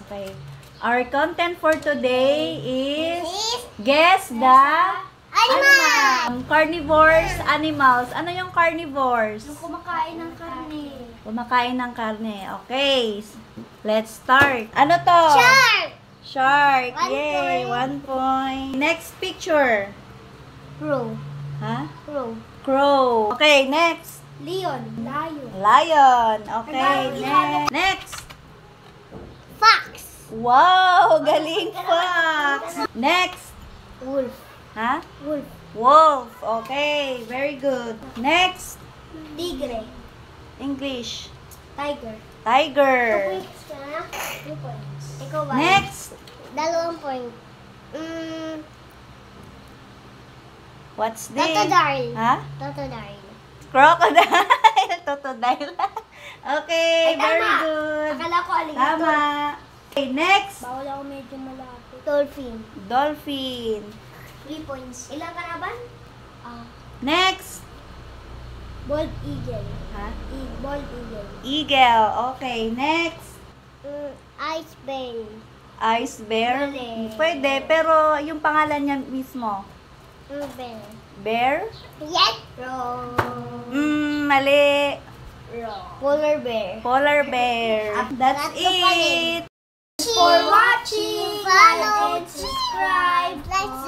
Okay. Our content for today is guess the animal. Carnivores, animals. Ano yung carnivores? Yung kumakain ng karne. Kumakain ng karne. Okay. Let's start. Ano to? Shark! Shark. 1 Yay, point. 1 point. Next picture. Crow. Ha? Crow. Crow. Okay, next. Lion. Lion. Lion. Okay, next. Fox. Wow, galing fox. Next. Wolf. Ha? Wolf. Wolf. Okay, very good. Next. Tigre. English. Tiger. Tiger. 2 points ka na? 2 points. Ikaw ba? Next. 2 point. What's this? Totodile. Ha? Totodile. Crocodile. Totodile. Okay, Ay, very tama. good. Akala ko alligator. Tama. Okay, next. Bawal ako medyo malapit. Dolphin. Dolphin. 3 points. Ilang karaban? Next. Bald eagle. Ha? Bald eagle. Eagle. Okay, next. Ice bear. Ice bear. Mali. Pwede, pero yung pangalan niya mismo. Bear. Bear? Yes. Wrong. Mali. Wrong. Polar bear. Polar bear. That's it. For watching, follow and subscribe. Let's